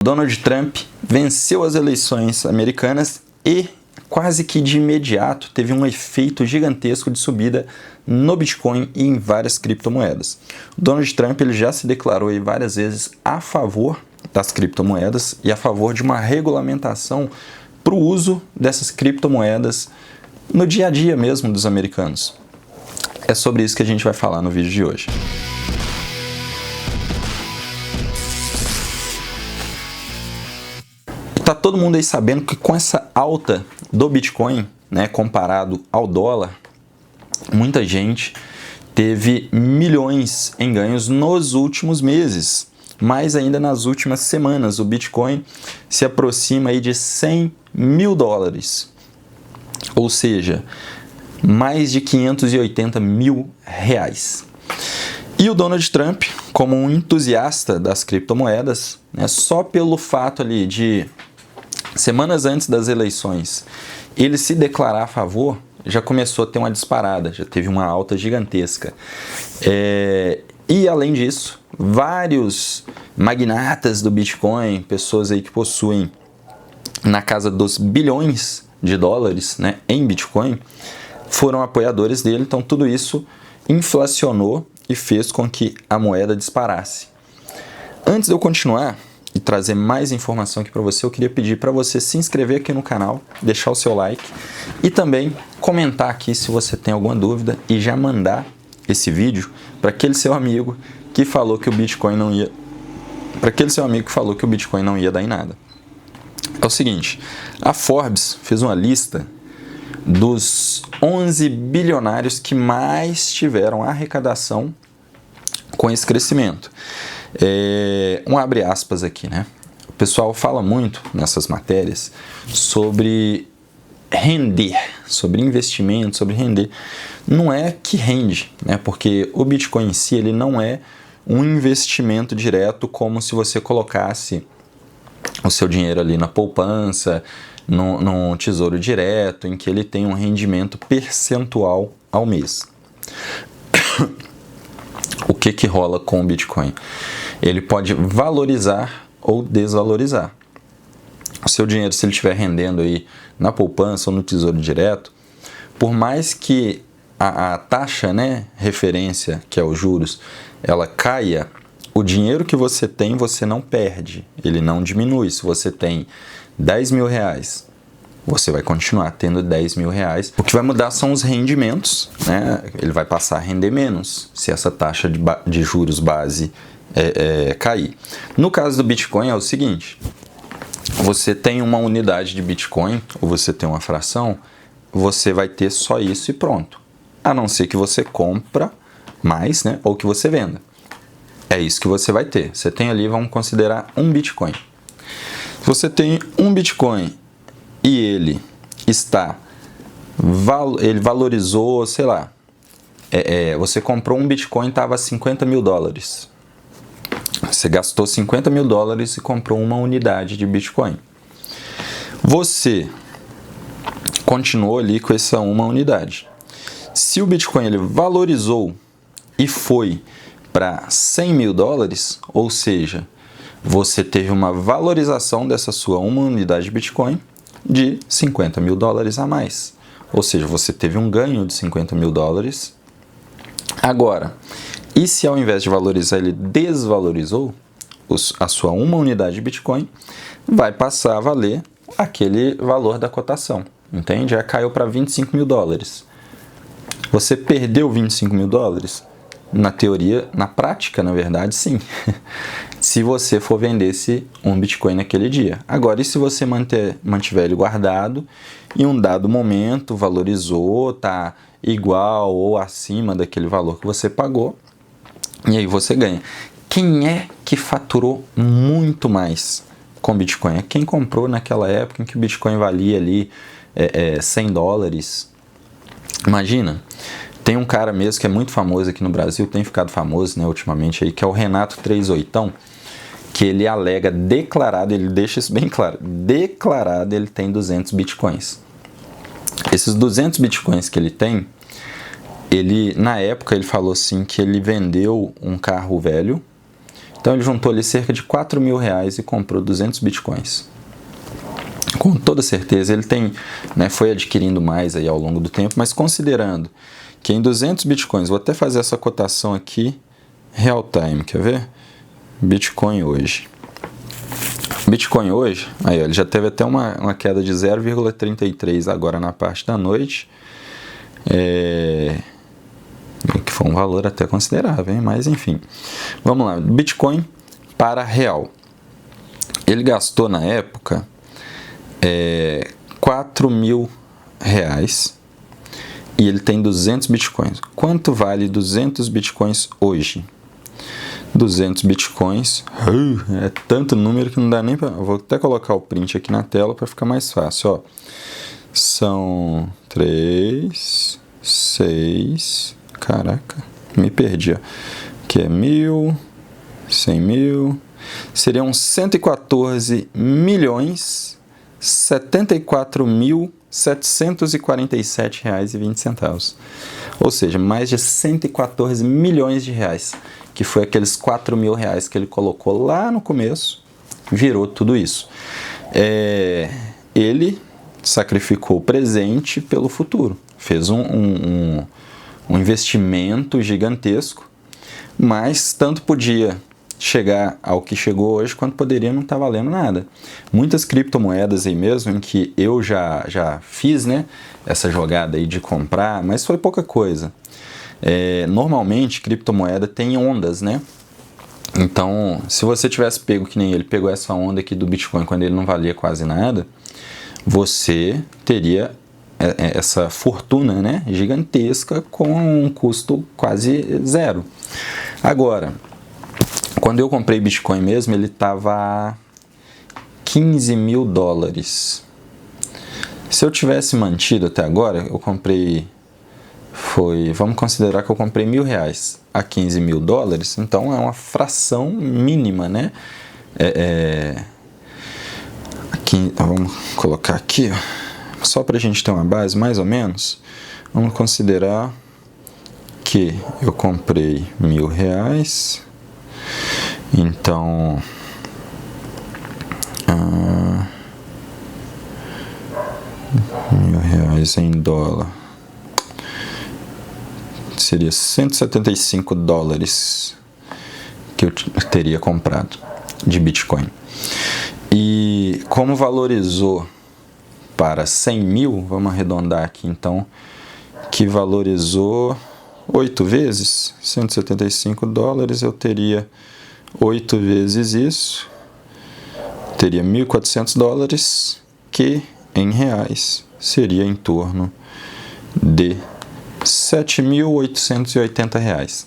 Donald Trump venceu as eleições americanas e quase que de imediato teve um efeito gigantesco de subida no Bitcoin e em várias criptomoedas. O Donald Trump ele já se declarou aí várias vezes a favor das criptomoedas e a favor de uma regulamentação para o uso dessas criptomoedas no dia a dia mesmo dos americanos. É sobre isso que a gente vai falar no vídeo de hoje. Tá todo mundo aí sabendo que com essa alta do Bitcoin, né, comparado ao dólar, muita gente teve milhões em ganhos nos últimos meses. Mas ainda nas últimas semanas, o Bitcoin se aproxima aí de 100 mil dólares. Ou seja, mais de 580 mil reais. E o Donald Trump, como um entusiasta das criptomoedas, né, só pelo fato ali de semanas antes das eleições, ele se declarar a favor, já começou a ter uma disparada, já teve uma alta gigantesca. E além disso, vários magnatas do Bitcoin, pessoas aí que possuem na casa dos bilhões de dólares, né, em Bitcoin, foram apoiadores dele, então tudo isso inflacionou e fez com que a moeda disparasse. Antes de eu continuar e trazer mais informação aqui para você, eu queria pedir para você se inscrever aqui no canal, deixar o seu like e também comentar aqui se você tem alguma dúvida e já mandar esse vídeo para aquele seu amigo que falou que o Bitcoin não ia dar em nada. É o seguinte, a Forbes fez uma lista dos 11 bilionários que mais tiveram arrecadação com esse crescimento. Um abre aspas aqui, né? O pessoal fala muito nessas matérias sobre render, sobre investimento, sobre render. Não é que rende, né? Porque o Bitcoin em si ele não é um investimento direto como se você colocasse o seu dinheiro ali na poupança, no tesouro direto, em que ele tem um rendimento percentual ao mês. O que rola com o Bitcoin? Ele pode valorizar ou desvalorizar. O seu dinheiro, se ele estiver rendendo aí na poupança ou no tesouro direto, por mais que a taxa, né, referência, que é os juros, ela caia, o dinheiro que você tem, você não perde, ele não diminui. Se você tem 10 mil reais, você vai continuar tendo 10 mil reais. O que vai mudar são os rendimentos, né? Ele vai passar a render menos se essa taxa de juros base cair. No caso do Bitcoin é o seguinte, você tem uma unidade de Bitcoin, ou você tem uma fração, você vai ter só isso e pronto. A não ser que você compra mais, né? Ou que você venda. É isso que você vai ter. Você tem ali, vamos considerar um Bitcoin. Se você tem um Bitcoin e ele valorizou, sei lá, você comprou um Bitcoin e estava a 50 mil dólares. Você gastou 50 mil dólares e comprou uma unidade de Bitcoin. Você continuou ali com essa uma unidade. Se o Bitcoin ele valorizou e foi para 100 mil dólares, ou seja, você teve uma valorização dessa sua uma unidade de Bitcoin de 50 mil dólares a mais. Ou seja, você teve um ganho de 50 mil dólares. Agora, e se ao invés de valorizar ele desvalorizou, a sua uma unidade de Bitcoin vai passar a valer aquele valor da cotação. Entende? Já caiu para 25 mil dólares. Você perdeu 25 mil dólares? Na teoria, na prática, na verdade, sim. Se você for vender um Bitcoin naquele dia. Agora, e se você mantiver ele guardado e em um dado momento valorizou, tá igual ou acima daquele valor que você pagou, e aí você ganha. Quem é que faturou muito mais com Bitcoin? É quem comprou naquela época em que o Bitcoin valia ali 100 dólares. Imagina. Tem um cara mesmo que é muito famoso aqui no Brasil, tem ficado famoso, né, ultimamente, aí, que é o Renato 38, que ele alega declarado, ele deixa isso bem claro, declarado ele tem 200 bitcoins. Esses 200 bitcoins que ele tem, na época ele falou assim que ele vendeu um carro velho Então ele juntou ali cerca de 4 mil reais e comprou 200 bitcoins. Com toda certeza ele tem, né, foi adquirindo mais aí ao longo do tempo, mas considerando que em 200 bitcoins, vou até fazer essa cotação aqui, real time, quer ver? Bitcoin hoje. Bitcoin hoje, aí ó, ele já teve até uma queda de 0,33 agora na parte da noite. Que foi um valor até considerável, hein? Mas enfim. Vamos lá, Bitcoin para real. Ele gastou na época 4 mil reais e ele tem 200 bitcoins. Quanto vale 200 bitcoins hoje? 200 bitcoins, é tanto número que não dá nem para... Vou até colocar o print aqui na tela para ficar mais fácil, ó. São 3, 6, caraca, me perdi, ó. Que é 1.000, 100 mil, seriam 114 milhões 74.747 reais e 20 centavos. Ou seja, mais de 114 milhões de reais, que foi aqueles 4 mil reais que ele colocou lá no começo, virou tudo isso. Ele sacrificou o presente pelo futuro, fez um investimento gigantesco, mas tanto podia chegar ao que chegou hoje, quanto poderia não estar valendo nada. Muitas criptomoedas aí mesmo, em que eu já fiz, né, essa jogada aí de comprar, mas foi pouca coisa. Normalmente, criptomoeda tem ondas, né? Então, se você tivesse pego, que nem ele pegou essa onda aqui do Bitcoin, quando ele não valia quase nada, você teria essa fortuna, né, gigantesca com um custo quase zero. Agora, quando eu comprei Bitcoin mesmo, ele estava 15 mil dólares. Se eu tivesse mantido até agora, eu comprei, vamos considerar que eu comprei R$1.000 a 15 mil dólares, então é uma fração mínima, né? Aqui, vamos colocar aqui, ó, só para a gente ter uma base, mais ou menos, vamos considerar que eu comprei R$1.000, então R$1.000 em dólar seria 175 dólares que eu teria comprado de Bitcoin. E como valorizou para 100 mil, vamos arredondar aqui então, que valorizou 8 vezes 175 dólares, eu teria 8 vezes isso, teria 1.400 dólares, que em reais seria em torno de 7.880 reais.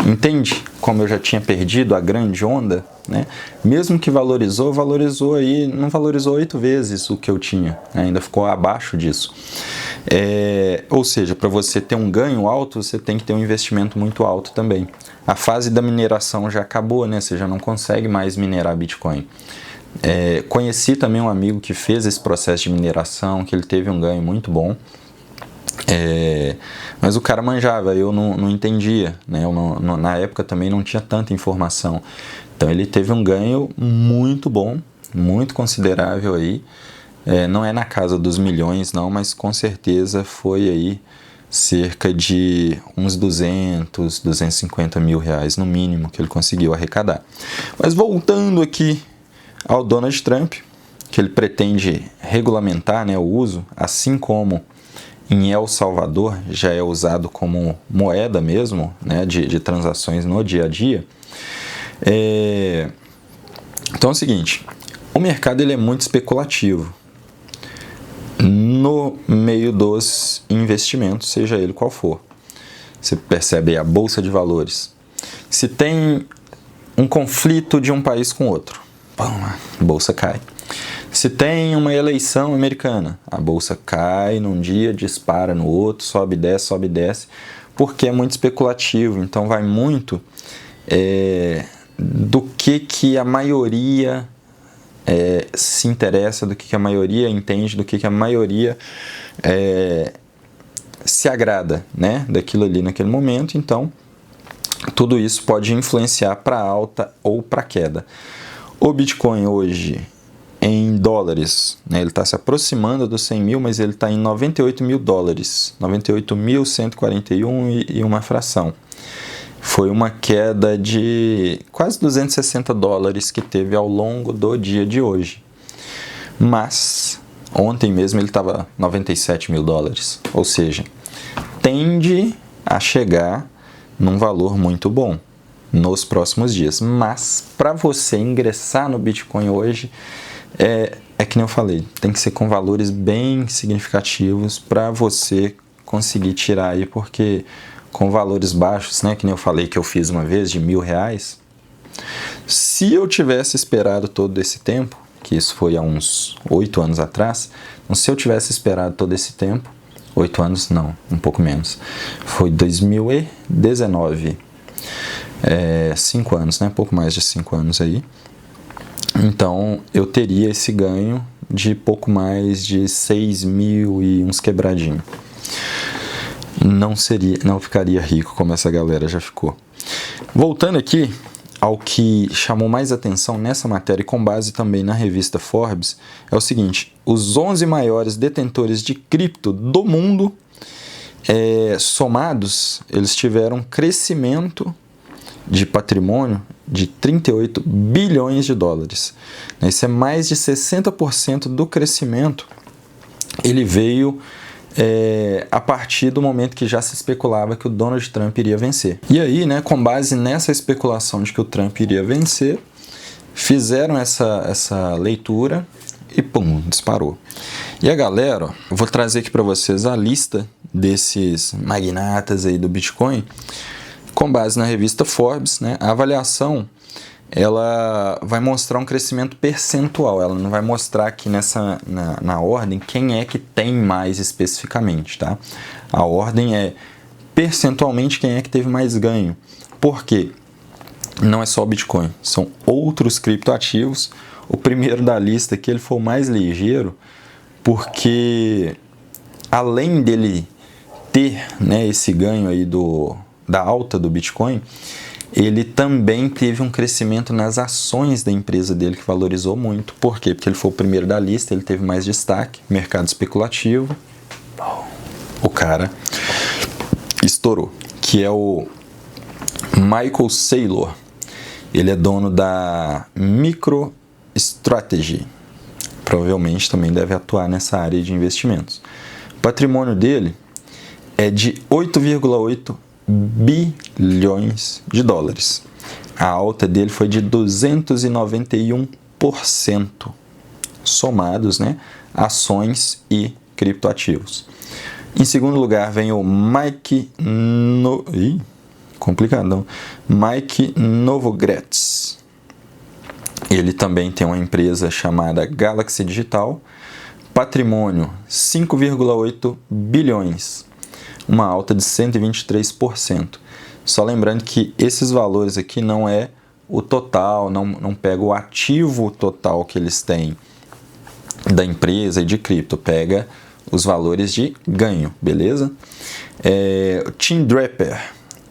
Entende como eu já tinha perdido a grande onda, né? Mesmo que valorizou aí, não valorizou 8 vezes o que eu tinha, né? Ainda ficou abaixo disso. Ou seja, para você ter um ganho alto, você tem que ter um investimento muito alto também. A fase da mineração já acabou, né? Você já não consegue mais minerar Bitcoin. Conheci também um amigo que fez esse processo de mineração, que ele teve um ganho muito bom. Mas o cara manjava, eu não entendia, né? Na época também não tinha tanta informação. Então ele teve um ganho muito bom, muito considerável aí. Não é na casa dos milhões não, mas com certeza foi aí cerca de uns 200, 250 mil reais no mínimo que ele conseguiu arrecadar. Mas voltando aqui ao Donald Trump, que ele pretende regulamentar, né, o uso, assim como em El Salvador já é usado como moeda mesmo, né, de transações no dia a dia. Então é o seguinte, o mercado ele é muito especulativo no meio dos investimentos, seja ele qual for. Você percebe aí a bolsa de valores. Se tem um conflito de um país com outro, a bolsa cai. Se tem uma eleição americana, a bolsa cai num dia, dispara no outro, sobe e desce, porque é muito especulativo. Então vai muito do que a maioria se interessa, do que a maioria entende, do que a maioria se agrada, né, daquilo ali naquele momento. Então tudo isso pode influenciar para alta ou para queda. O Bitcoin hoje, em dólares, né, ele está se aproximando dos 100 mil, mas ele está em 98 mil dólares, 98.141 e uma fração. Foi uma queda de quase 260 dólares que teve ao longo do dia de hoje. Mas ontem mesmo ele estava 97 mil dólares, ou seja, tende a chegar num valor muito bom nos próximos dias. Mas para você ingressar no Bitcoin hoje, é que nem eu falei, tem que ser com valores bem significativos para você conseguir tirar aí, porque com valores baixos, né, que nem eu falei que eu fiz uma vez de R$1.000, se eu tivesse esperado todo esse tempo, que isso foi há uns 8 anos atrás, então se eu tivesse esperado todo esse tempo, 8 anos não, um pouco menos, foi 2019, 5 anos, né, pouco mais de 5 anos aí, então eu teria esse ganho de pouco mais de 6 mil e uns quebradinho. Não ficaria rico como essa galera já ficou. Voltando aqui ao que chamou mais atenção nessa matéria, e com base também na revista Forbes, é o seguinte: os 11 maiores detentores de cripto do mundo, somados, eles tiveram um crescimento de patrimônio de 38 bilhões de dólares. Isso é mais de 60% do crescimento. Ele veio a partir do momento que já se especulava que o Donald Trump iria vencer. E aí, né, com base nessa especulação de que o Trump iria vencer, fizeram essa leitura e pum, disparou. E a galera, eu vou trazer aqui para vocês a lista desses magnatas aí do Bitcoin, com base na revista Forbes, né? A avaliação, ela vai mostrar um crescimento percentual, ela não vai mostrar aqui na ordem quem é que tem mais especificamente, tá? A ordem é percentualmente quem é que teve mais ganho. Por quê? Não é só o Bitcoin, são outros criptoativos. O primeiro da lista aqui, ele foi o mais ligeiro, porque além dele ter, né, esse ganho aí da alta do Bitcoin, ele também teve um crescimento nas ações da empresa dele, que valorizou muito. Por quê? Porque ele foi o primeiro da lista, ele teve mais destaque, mercado especulativo. O cara estourou, que é o Michael Saylor. Ele é dono da MicroStrategy. Provavelmente também deve atuar nessa área de investimentos. O patrimônio dele é de 8,8 bilhões de dólares. A alta dele foi de 291%, somados, né, ações e criptoativos. Em segundo lugar vem o Mike Novogratz. Ele também tem uma empresa chamada Galaxy Digital. Patrimônio 5,8 bilhões. Uma alta de 123%. Só lembrando que esses valores aqui não é o total, não pega o ativo total que eles têm da empresa e de cripto, pega os valores de ganho, beleza? O Tim Draper,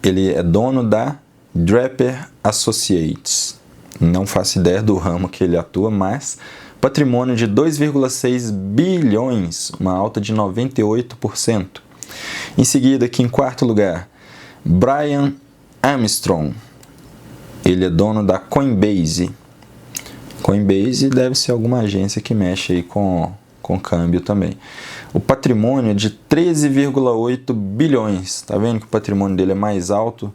ele é dono da Draper Associates. Não faço ideia do ramo que ele atua, mas patrimônio de 2,6 bilhões, uma alta de 98%. Em seguida, aqui em quarto lugar, Brian Armstrong. Ele é dono da Coinbase. Coinbase deve ser alguma agência que mexe aí com câmbio também. O patrimônio é de 13,8 bilhões. Tá vendo que o patrimônio dele é mais alto,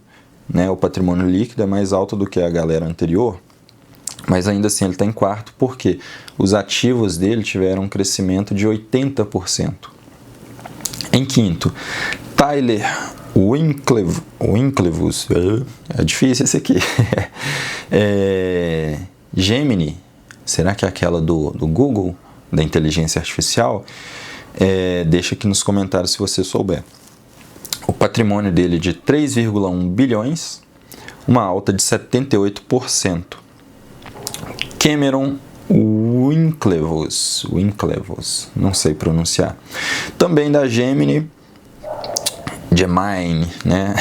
né? O patrimônio líquido é mais alto do que a galera anterior. Mas ainda assim ele está em quarto, porque os ativos dele tiveram um crescimento de 80%. Em quinto, Tyler Winklevoss, é difícil esse aqui, Gemini, será que é aquela do Google, da inteligência artificial? Deixa aqui nos comentários se você souber. O patrimônio dele é de 3,1 bilhões, uma alta de 78%. Cameron Winklevoss, não sei pronunciar. Também da Gemini, Gemini, né?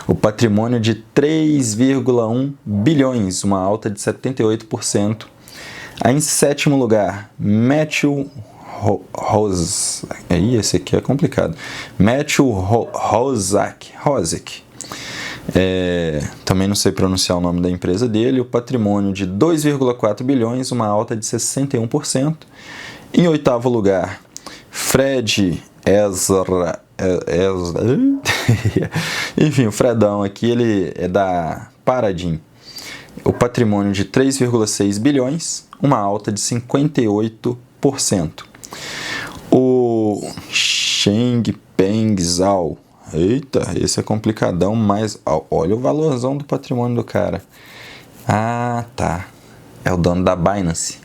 O patrimônio de 3,1 bilhões, uma alta de 78%. Aí, em sétimo lugar, Matthew Rose. Aí, esse aqui é complicado. Matthew Rozak. Também não sei pronunciar o nome da empresa dele. O patrimônio de 2,4 bilhões, uma alta de 61%. Em oitavo lugar, Fred Ezra. Enfim, o Fredão aqui, ele é da Paradigm. O patrimônio de 3,6 bilhões, uma alta de 58%. O Changpeng Zhao. Eita, esse é complicadão, mas olha o valorzão do patrimônio do cara. Ah, tá. É o dono da Binance.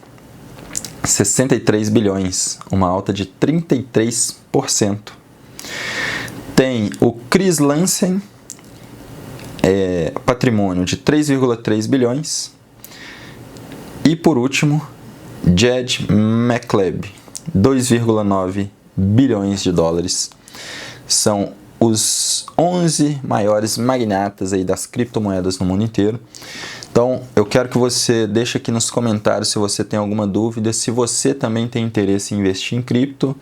63 bilhões, uma alta de 33%. Tem o Chris Lansen, patrimônio de 3,3 bilhões. E por último, Jed McCaleb, 2,9 bilhões de dólares. São os 11 maiores magnatas aí das criptomoedas no mundo inteiro. Então, eu quero que você deixe aqui nos comentários se você tem alguma dúvida, se você também tem interesse em investir em cripto.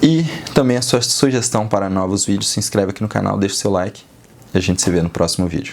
E também a sua sugestão para novos vídeos. Se inscreve aqui no canal, deixa o seu like e a gente se vê no próximo vídeo.